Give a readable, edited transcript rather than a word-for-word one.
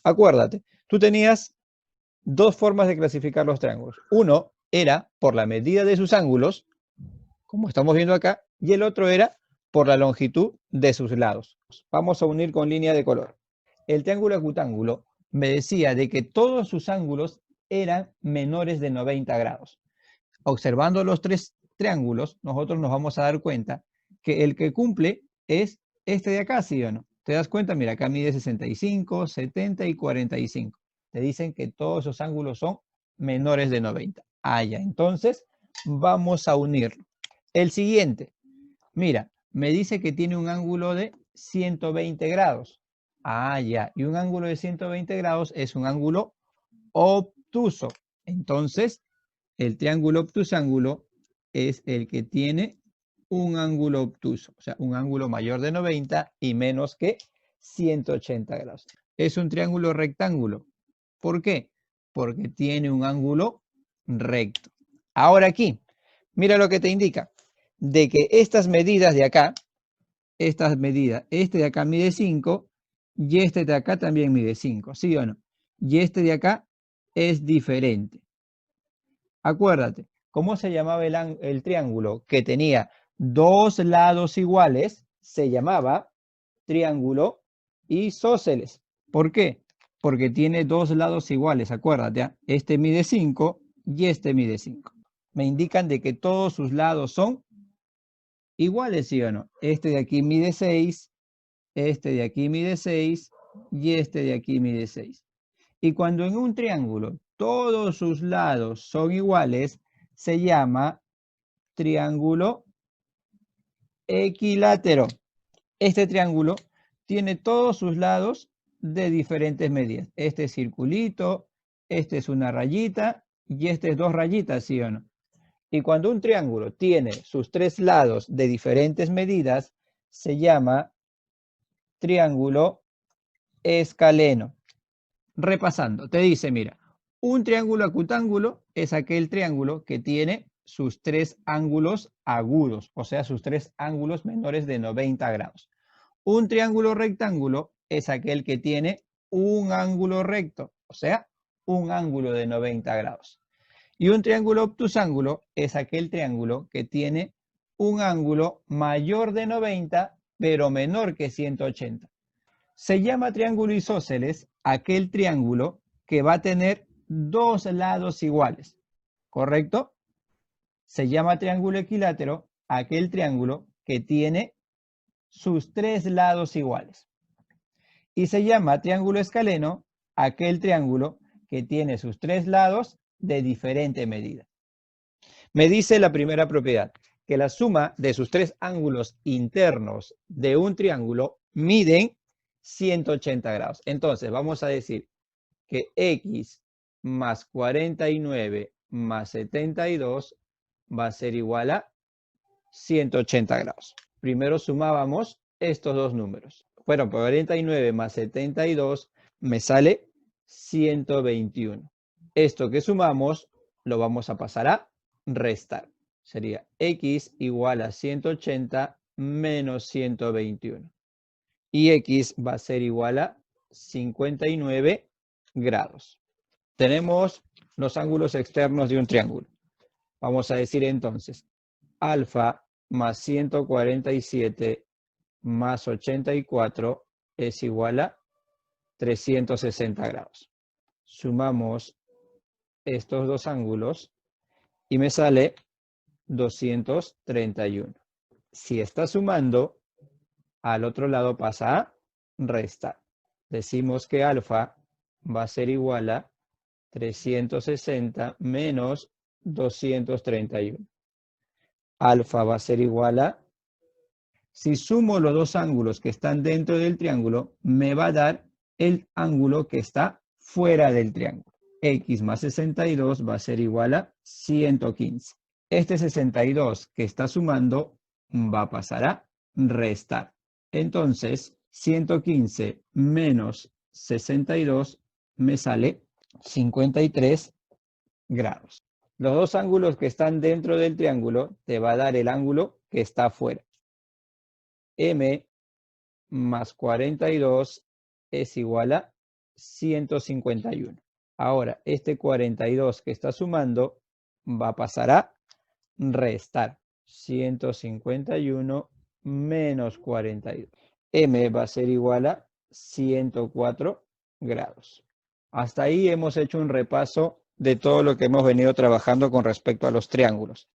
Acuérdate, tú tenías dos formas de clasificar los triángulos. Uno era por la medida de sus ángulos, como estamos viendo acá, y el otro era por la longitud de sus lados. Vamos a unir con línea de color. El triángulo acutángulo me decía de que todos sus ángulos eran menores de 90 grados. Observando los tres triángulos, nosotros nos vamos a dar cuenta que el que cumple es este de acá, ¿sí o no? ¿Te das cuenta? Mira, acá mide 65, 70 y 45. Te dicen que todos esos ángulos son menores de 90. Ah, ya. Entonces, vamos a unirlo. El siguiente, mira, me dice que tiene un ángulo de 120 grados. Ah, ya. Y un ángulo de 120 grados es un ángulo obtuso. Entonces, el triángulo obtusángulo es el que tiene un ángulo obtuso, o sea, un ángulo mayor de 90 y menos que 180 grados. Es un triángulo rectángulo. ¿Por qué? Porque tiene un ángulo recto. Ahora aquí, mira lo que te indica, de que estas medidas de acá, estas medidas, este de acá mide 5 y este de acá también mide 5, ¿sí o no? Y este de acá es diferente. Acuérdate, ¿cómo se llamaba el triángulo que tenía dos lados iguales? Se llamaba triángulo isósceles. ¿Por qué? Porque tiene dos lados iguales, acuérdate, ¿ah? Este mide 5 y este mide 5. Me indican de que todos sus lados son iguales, ¿sí o no? Este de aquí mide 6, este de aquí mide 6 y este de aquí mide 6. Y cuando en un triángulo todos sus lados son iguales, se llama triángulo equilátero. Este triángulo tiene todos sus lados de diferentes medidas. Este es circulito, este es una rayita y este es dos rayitas, ¿sí o no? Y cuando un triángulo tiene sus tres lados de diferentes medidas, se llama triángulo escaleno. Repasando, te dice, mira, un triángulo acutángulo es aquel triángulo que tiene sus tres ángulos agudos, o sea, sus tres ángulos menores de 90 grados. Un triángulo rectángulo es aquel que tiene un ángulo recto, o sea, un ángulo de 90 grados. Y un triángulo obtusángulo es aquel triángulo que tiene un ángulo mayor de 90, pero menor que 180. Se llama triángulo isósceles aquel triángulo que va a tener dos lados iguales, ¿correcto? Se llama triángulo equilátero aquel triángulo que tiene sus tres lados iguales. Y se llama triángulo escaleno aquel triángulo que tiene sus tres lados de diferente medida. Me dice la primera propiedad, que la suma de sus tres ángulos internos de un triángulo miden 180 grados. Entonces, vamos a decir que x más 49 más 72 va a ser igual a 180 grados. Primero sumábamos estos dos números. Bueno, 49 más 72 me sale 121. Esto que sumamos lo vamos a pasar a restar. Sería x igual a 180 menos 121. Y x va a ser igual a 59 grados. Tenemos los ángulos externos de un triángulo. Vamos a decir entonces, alfa más 147 más 84 es igual a 360 grados. Sumamos estos dos ángulos y me sale 231. Si está sumando, al otro lado pasa a restar. Decimos que alfa va a ser igual a 360 menos 231. Alfa va a ser igual a, si sumo los dos ángulos que están dentro del triángulo, me va a dar el ángulo que está fuera del triángulo. X más 62 va a ser igual a 115. Este 62 que está sumando va a pasar a restar. Entonces, 115 menos 62 me sale 53 grados. Los dos ángulos que están dentro del triángulo te va a dar el ángulo que está afuera. M más 42 es igual a 151. Ahora, este 42 que está sumando va a pasar a restar. 151 menos 42. M va a ser igual a 104 grados. Hasta ahí hemos hecho un repaso de todo lo que hemos venido trabajando con respecto a los triángulos.